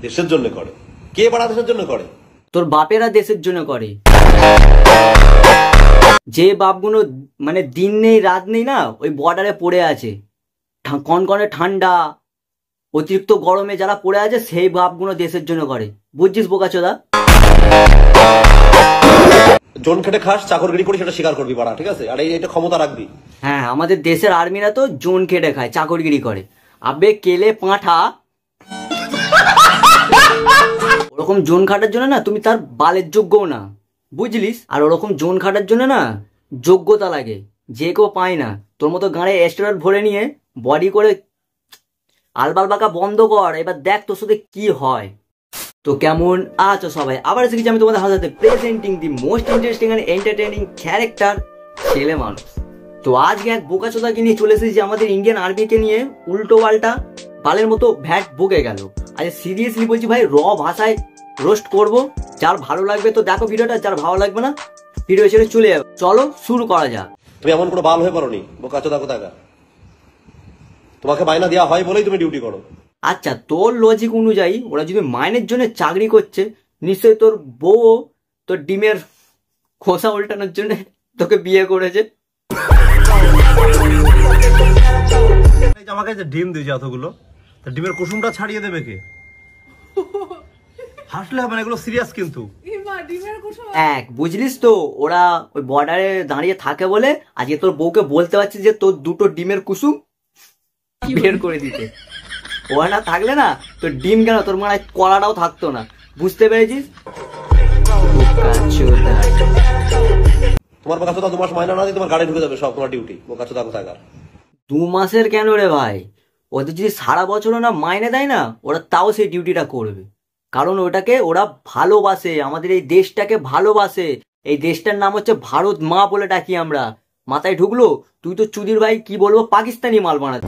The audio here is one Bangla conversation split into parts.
দেশের জন্য করে। কে বাড়া দেশের জন্য করে? তোর বাপেরা দেশের জন্য করে। যে বাপগুলো মানে দিন নেই রাত নেই না ওই বর্ডারে পড়ে আছে, কনকনে ঠান্ডা অতিরিক্ত গরমে যারা পড়ে আছে সেই বাপগুলো দেশের জন্য করে। বুঝছিস বোকাচোদা? জন খেটে খাস, চাকরগিরি করি, সেটা স্বীকার করবি বাড়া, ঠিক আছে? আর এইটা ক্ষমতা রাখবি। হ্যাঁ, আমাদের দেশের আর্মিরা তো জোন খেটে খায়, চাকরগিরি করে। আবে কেলে পাঁঠা ওরকম জোন খাটার জন্য না তুমি তার বালের যোগ্যও না, বুঝলিস? আর ওরকম জোন খাটার জন্য না যোগ্যতা লাগে, যে কেউ পায় না। তোর মতো গাঁড়ে স্টেরয়েড ভরে নিয়ে বডি করে আলবাল বাঁকা বন্ধ কর, এবার দেখ তোর সাথে কি হয়। তো কেমন আছো সবাই? আবার এসে গেছি আমি তোমাদের হাতে presenting the most interesting and entertaining character ছেলে মানুষ। তো আজকে এক বোকাচোদাকে নিয়ে চলে এসেছি আমাদের ইন্ডিয়ান আর্মিকে নিয়ে উল্টো পাল্টা বালের মতো ভ্যাট বকে গেল। আজ সিরিয়াসলি বলছি ভাই, র ভাষায় রোস্ট করব। যার ভালো লাগবে তো দেখো ভিডিওটা, যার ভালো লাগবে না ভিডিও ছেড়ে চলে যাবে। চলো শুরু করা যাক। তুমি এমন কোনো বাল হয়ে পড়োনি বোকাচোদা কোথাকার। তোমাকে মাইনা দেওয়া হয় বলেই তুমি ডিউটি করো। আচ্ছা, তোর লজিক অনুযায়ী ওরা যদি মাইনের জন্য চাকরি করছে, নিশ্চয়ই তোর বউ তোর ডিমের খোসা উল্টানোর জন্য তোকে বিয়ে করেছে। আমাকে যে ডিম দিয়েছে এতগুলো, ডিমের কুসুমটা ছাড়িয়ে দেবে কে? হাসলে হবে না, এগুলো সিরিয়াস কিন্তু। এক বুঝলিস তো, ওরা ওই বর্ডারে দাঁড়িয়ে থাকে বলে আজকে তোর বউকে বলতে পারছিস যে তোর দুটো ডিমের কুসুম বের করে দিতে। ওরা না থাকলে না তোর ডিম কেন, তোর মানে কলাটাও থাকতো না। বুঝতে পেরেছিস? তোমার বোকাচোদা 2 মাস মাইনা না দিয়ে তোমার গাড়ি ঢুকে যাবে সব, তোমার ডিউটি। বোকাচোদা কোথাকার। 2 মাসের কেন রে ভাই? ওদের যদি সারা বছরও না মাইনে দেয় না, ওরা তাও সেই ডিউটিটা করবে। কারণ ওটাকে ওরা ভালোবাসে, আমাদের এই দেশটাকে ভালোবাসে। এই দেশটার নাম হচ্ছে ভারত মা বলে ডাকি আমরা। মাথায় ঢুকলো? তুই তো চুদির ভাই কি বলবো, পাকিস্তানি মাল বানাতে।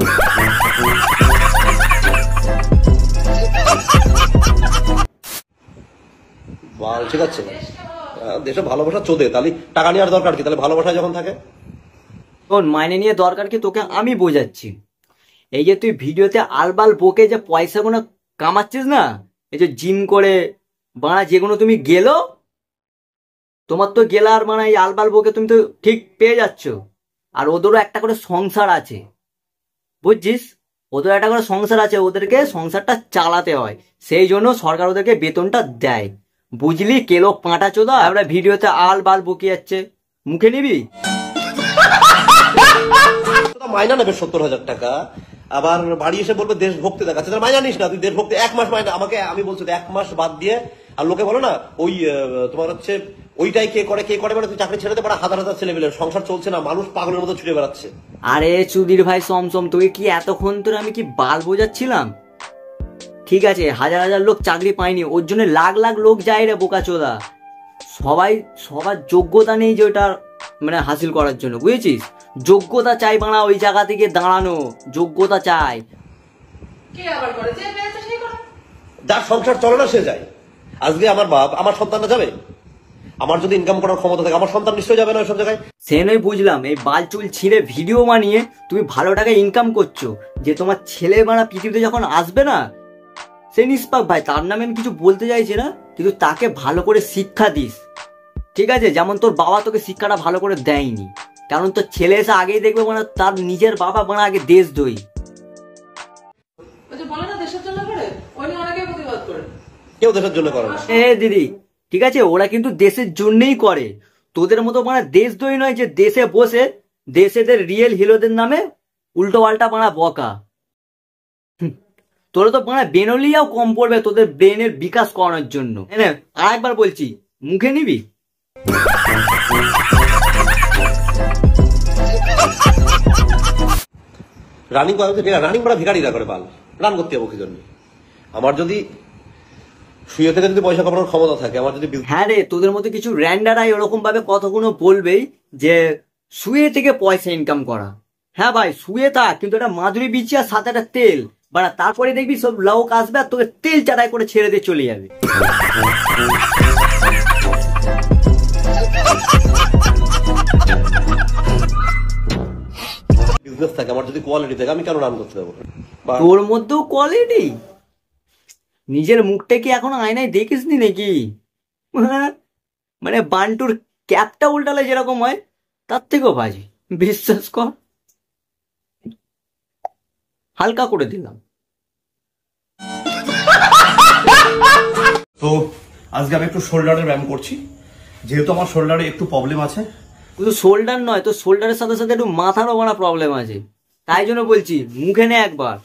বাল ঠিক আছে, দেশে ভালোবাসা চোদে, তাহলে টাকা নেওয়ার দরকার কি? তাহলে ভালোবাসা যখন থাকে শোন, মাইনে নিয়ে দরকার কি তোকে আমি বোঝাচ্ছি। এই যে তুই ভিডিওতে আলবাল বকে যে পয়সাগুলো কামাচ্ছিস না, এই যে জিম করে বানা যেগুলো তুমি গেলো, তোমার তো গেলা আর মানে এই আলবাল বকে তুমি তো ঠিক পেয়ে যাচ্ছ। আর ওদেরও একটা করে সংসার আছে, বুঝছিস? ওদের একটা করে সংসার আছে, ওদেরকে সংসারটা চালাতে হয়, সেই জন্য সরকার ওদেরকে বেতনটা দেয়। বুঝলি কেলো পাঁটা চোদা? আমরা ভিডিওতে আল বাল বকে যাচ্ছে, মুখে নিবি? মাইনা নেবে 70,000 টাকা, আবার বাড়ি এসে বলবে দেশভক্তি দেখাচ্ছে। তার মাইনা নিস না তুই, দেশভক্তি 1 মাস মাইনা আমাকে। আমি বলছি 1 মাস বাদ দিয়ে। আর লোকে বলো না ওই তোমার হচ্ছে ওইটাই কে করে মানে তুই চাকরি ছেড়ে দে, বড় হাজার হাজার ছেলে মিলে সংসার চলছে না, মানুষ পাগলের মতো ছুটে বেড়াচ্ছে। আরে চুদির ভাই সমসম, তোকে কি এতক্ষণ ধরে আমি কি বাল বোঝাচ্ছিলাম? ঠিক আছে, হাজার হাজার লোক চাকরি পায়নি, ওর জন্য লাখ লাখ লোক যায় রে বোকাচোদা। সবার যোগ্যতা নেই যে ওটা মানে হাসিল করার জন্য, বুঝেছিস? যোগ্যতা চাই বানা, ওই জায়গা থেকে দাঁড়ানো যোগ্যতা চাই। যার সংসার চলে না সে যায়। আজকে আমার বাপ, আমার সন্তানরা যাবে? আমার যদি ইনকাম করার ক্ষমতা থাকে আমার সন্তান নিশ্চয়ই যাবে না ওইসব জায়গায়। সে নয় বুঝলাম, এই বাল চুল ছিঁড়ে ভিডিও বানিয়ে তুমি ভালো টাকা ইনকাম করছো, যে তোমার ছেলে বানা পৃথিবীতে যখন আসবে না সে নিষ্পাপ ভাই, তার নামে আমি কিছু বলতে চাইছি না, কিন্তু তাকে ভালো করে শিক্ষা দিস, ঠিক আছে? যেমন তোর বাবা তোকে শিক্ষাটা ভালো করে দেয়নি, কারণ তোর ছেলে এসে আগেই দেখবে মানে তার নিজের বাবা মানে আগে দেশদ্রোহী। কেউ দেশের জন্য করে না। দিদি ঠিক আছে, ওরা কিন্তু দেশের জন্যই করে, তোদের মতো মানে দেশদ্রোহী নয় যে দেশে বসে দেশেদের রিয়েল হিরোদের নামে উল্টো পাল্টা বানা বকা। তোরা তো মানে বেনলিয়াও কম পড়বে তোদের ব্রেনের বিকাশ করানোর জন্য। আর একবার বলছি, মুখে নিবি? রানিং করা ভিখারিরা করে বাল, রান করতে যাবো কি জন্য? আমার যদি শুয়ে থেকে যদি পয়সা কামানোর ক্ষমতা থাকে, আমার যদি। হ্যাঁ রে, তোদের মধ্যে কিছু র্যান্ডারাই ওরকম ভাবে কতগুলো বলবেই যে শুয়ে থেকে পয়সা ইনকাম করা। হ্যাঁ ভাই, শুয়ে থাক, কিন্তু এটা মাধুরী বিচি আর সাথে একটা তেল বাড়া, তারপরে দেখবি সব লোক আসবে আর তোকে তেল চাটাই করে ছেড়ে দিয়ে চলে যাবে। বিজনেস থাকে, আমার যদি কোয়ালিটি থাকে আমি কেন রান করতে যাবো? তোর মধ্যেও কোয়ালিটি? নিজের মুখটা কি এখন আয়নায় দেখিসনি নাকি? মানে বান্টুর ক্যাপটা উল্টালে যেরকম হয় তার থেকেও বাজে, বিশ্বাস কর। হালকা করে দিলাম। তো আজকে আমি একটু শোল্ডারের ব্যায়াম করছি, যেহেতু আমার শোল্ডারে একটু প্রবলেম আছে। শুধু শোল্ডার নয়, তো শোল্ডারের সাথে সাথে একটু মাথারও বানা প্রবলেম আছে, তাই জন্য বলছি মুখে নে একবার।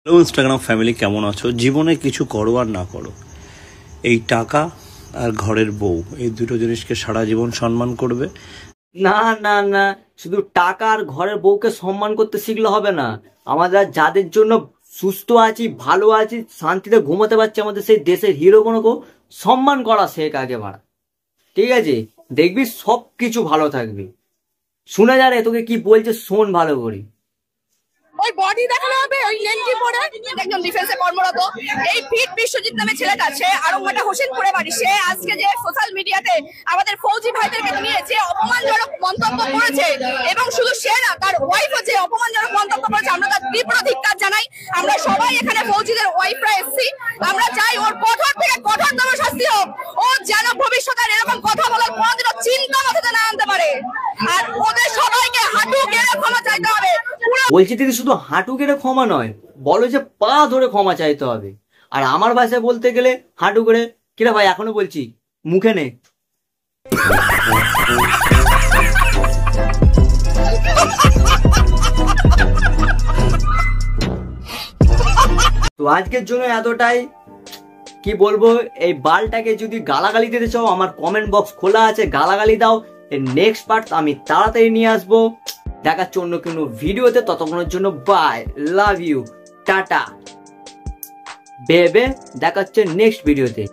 হ্যালো ইনস্টাগ্রাম ফ্যামিলি, কেমন আছো? জীবনে কিছু করো আর না করো, এই টাকা আর ঘরের বউ, এই দুটো জিনিসকে সারা জীবন সম্মান করবে। না না না, শুধু টাকা আর ঘরের বউকে সম্মান করতে শিখলে হবে না। আমরা যাদের জন্য সুস্থ আছি, ভালো আছি, শান্তিতে ঘুমোতে পারছি, আমাদের সেই দেশের হিরো কোনো সম্মান করা শেখ আগে বাড়া। ঠিক আছে, দেখবি সব কিছু ভালো থাকবে। শুনে যা রে, তোকে কি বলছে শোন ভালো করে। ওই বডি দেখানো হবে, ওই লেন্টি পরে একজন ডিফেন্সে কর্মরত এই ফিট বিশ্বজিৎ নামে ছেলেটা, সে আরংঘাটা হোসেনপুরে বাড়ি। সে আজকে যে সোশ্যাল মিডিয়াতে আমাদের ফৌজি ভাইদেরকে নিয়ে যে অপমানজনক মন্তব্য করেছে, এবং শুধু সে না, তার ওয়াইফও যে অপমানজনক মন্তব্য করেছে, আমরা তার তীব্র ধিক্কার জানাই। আমরা সবাই এখানে ফৌজিদের ওয়াইফরা এসেছি, আমরা চাই ওর কঠোর থেকে কঠোরতম শাস্তি হোক। ও যেন ভবিষ্যতে এরকম কথা বলার কোনোদিনও চিন্তা মাথাতে না আনতে পারে। আর ওদের সবাইকে হাঁটু গেড়ে ক্ষমা চাইতে হবে। বলছি দিদি, শুধু হাঁটু গেড়ে ক্ষমা নয়, বলো যে পা ধরে ক্ষমা চাইতে হবে। আর আমার ভাষায় বলতে গেলে হাঁটু করে কিরা ভাই, এখনো বলছি মুখে নে। তো আজকের জন্য এতটাই। কি বলবো, এই বালটাকে যদি গালাগালি দিতে চাও, আমার কমেন্ট বক্স খোলা আছে, গালাগালি দাও। এর নেক্সট পার্ট আমি তাড়াতাড়ি নিয়ে আসবো। দেখাচ্ছে অন্য কোনো ভিডিওতে, ততক্ষণের জন্য বাই, লাভ ইউ, টাটা বেবে। দেখাচ্ছে নেক্সট ভিডিওতে।